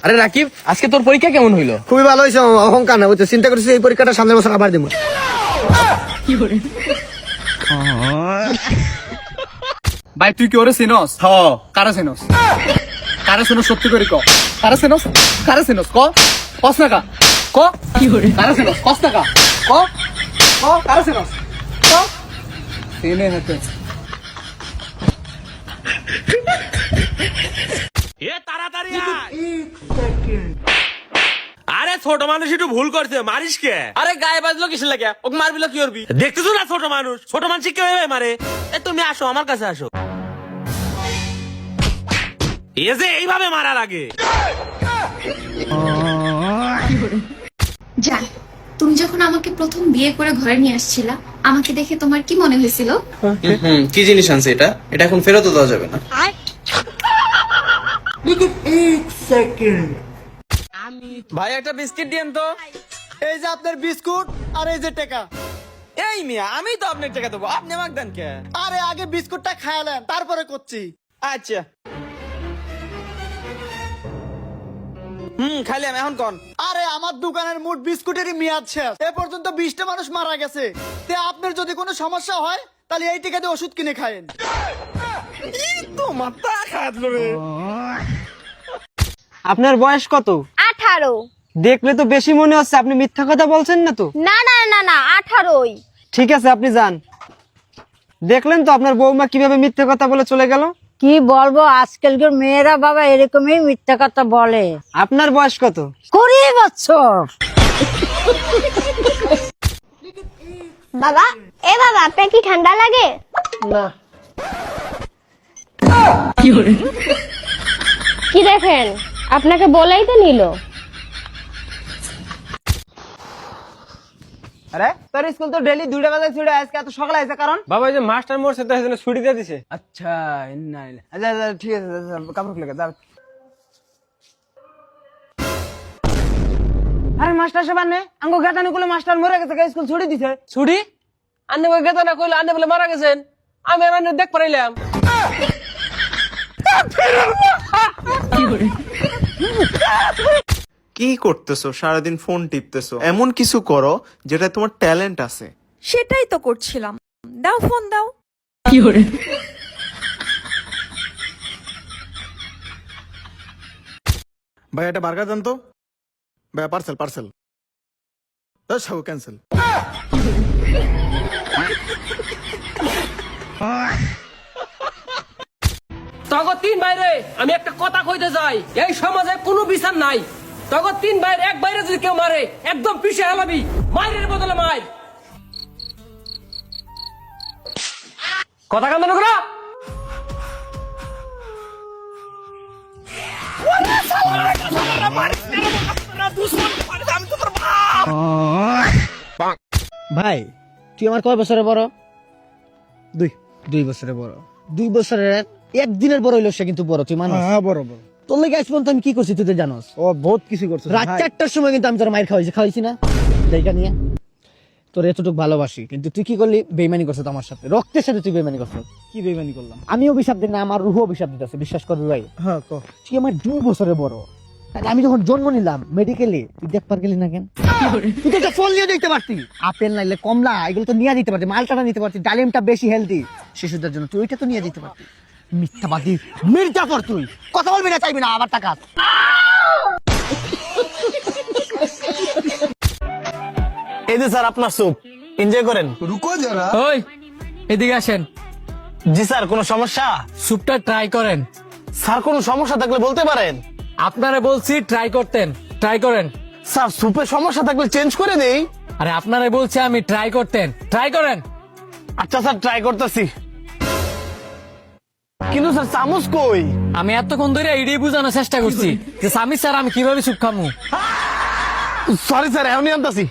আরে রাকিব, আজকে তোর পরীক্ষা কেমন হইলো? খুবই ভালো হয়েছে, অহংকার না বুঝছো, চিন্তা করছি এই পরীক্ষাটা সামনের বছর আবার দেবো। ভাই তুই কি ওরে চিনস? কারা চিনস? কারা চিনস সত্যি করে ক। কারা চিনস? কারা চিনস ক? কস না কা ক। কি করে কারা চিনস? কস না কা ক ক। কারা চিনস ক। চিনে হতে এ তাড়াতাড়ি আয়। আরে ছোট মানুষ একটু ভুল করছে, মারিস কে? আরে গায়ে বাজলো কিসের লাগে? ওকে মারবিলো কি করবি? দেখতেছো না ছোট মানুষ? ছোট মানুষ কে ভাবে মারে? এ তুমি আসো আমার কাছে আসো। এ যে এইভাবে মারার আগে জান, তুমি যখন আমাকে প্রথম বিয়ে করে ঘরে নিয়ে আসছিলা, আমাকে দেখে তোমার কি মনে হয়েছিল? কি জিনিস আনছে এটা? এটা এখন ফেরত দেওয়া যাবে না। ভাই একটা বিস্কিট দিয়েন তো। এই যে আপনার বিস্কুট আর এই যে টাকা। এই মিয়া, আমি তো আপনার টাকা দেবো, আপনি আমাকে দেন কে? আরে আগে বিস্কুটটা খায়ালেন, তারপরে করছি। আচ্ছা। খাইলাম, এখন কোন? আরে আমার দোকানের মোট বিস্কুটেরই মেয়াদ শেষ, এ পর্যন্ত 20টা মানুষ মারা গেছে। তে আপনার যদি কোনো সমস্যা হয় তাহলে এই টাকা দিয়ে ওষুধ কিনে খায়েন। আপনার বয়স কত? 18। দেখলে তো বেশি মনে হচ্ছে, আপনি মিথ্যা কথা বলছেন না তো? না না না না 18ই। ঠিক আছে, আপনি যান। দেখলেন তো আপনার বৌমা কিভাবে মিথ্যা কথা বলে চলে গেল। কি বলবো, আজকালকার মেয়েরা বাবা এরকমই মিথ্যা কথা বলে। আপনার বয়স কত? 20 বছর। বাবা, এ বাবা, আপনার কি ঠান্ডা লাগে? না। কি দেখেন, আপনাকে বলেই তো নিল। আরে তোর স্কুল তো ডেইলি 2টা বাজে ছুটি, আজকে এত সকালে আসছে কারণ? বাবা, এই যে মাস্টার মরছে তো সেজন্য ছুটি দিয়ে দিছে। আচ্ছা, আচ্ছা আচ্ছা, ঠিক আছে, কাপড় খুলে যাও। আরে মাস্টার সাহেব আনে আঙ্গো গাতানি গুলো মাস্টার মরে গেছে, স্কুল ছুটি দিছে। ছুটি? আন্নে ওই গেতা না কইলো, আন্নে বলে মারা গেছেন। আমি আর আন্নে দেখ পারাইলাম। কি করতেছো? সারাদিন ফোন টিপতেছো। এমন কিছু করো যেটা তোমার ট্যালেন্ট আছে। সেটাই তো করছিলাম। দাও ফোন দাও। ভাই এটা বার্গার দেন তো। ভাই পার্সেল পার্সেল। সব ক্যান্সেল। তখন 3 বাইরে আমি একটা কথা কইতে যাই, এই সমাজে কোনো বিচার নাই। তখন 3 বাইরে এক বাইরে যদি কেউ মারে, একদম পিছে হেলাবি, মায়ের বদলে মায়ের। কথা কান্দন করা। ভাই তুই আমার কয় বছরের বড়? 2 বছরের বড়। 2 বছরের একদিনের বড় হইলো সে, কিন্তু বড় তুই মানুষ। হ্যাঁ বড় বড়। তোর লাগে আজ পর্যন্ত আমি কি করছি তুই তো জানোস। ও বহুত কিছু করছিস। রাত 4টার সময় কিন্তু আমি তোর মাইর খাওয়াইছি না জায়গা নিয়ে। তোর এতটুকু ভালোবাসি, কিন্তু তুই কি করলি? বেইমানি করছিস আমার সাথে, রক্তের সাথে তুই বেইমানি করছিস। কি বেইমানি করলাম? আমি অভিশাপ দিই না, আমার রুহ অভিশাপ দিতেছে, বিশ্বাস করবি ভাই। হ্যাঁ কো। তুই আমার 2 বছরের বড়। তাহলে আমি যখন জন্ম নিলাম মেডিকেলে, তুই দেখবার গেলি না কেন? তুই তো ফল নিয়ে দেখতে পারতি, আপেল নাইলে কমলা এগুলো তো নিয়ে দিতে পারতি, মালটাটা নিতে পারতি, ডালিমটা বেশি হেলদি শিশুদের জন্য, তুই ওইটা তো নিয়ে দিতে পারতি। মিথ্যাবাদী মির্জাফর, তুই কথা বলবি না, চাইবি না আবার টাকা। এই যে স্যার আপনার স্যুপ, এনজয় করেন। রুকো যারা। ওই এদিকে আসেন। জি স্যার, কোনো সমস্যা? স্যুপটা ট্রাই করেন। স্যার কোনো সমস্যা থাকলে বলতে পারেন। আপনারে বলছি ট্রাই করতেন, ট্রাই করেন। স্যার স্যুপে সমস্যা থাকলে চেঞ্জ করে দেই। আরে আপনারে বলছি আমি ট্রাই করতেন, ট্রাই করেন। আচ্ছা স্যার, ট্রাই করতেছি। কিন্তু স্যার চামচ কই? আমি এতক্ষণ ধরে এইটাই বোঝানোর চেষ্টা করছি যে সামি স্যার আমি কিভাবে স্যুপ খামু। সরি স্যার, এখনই আনতাছি।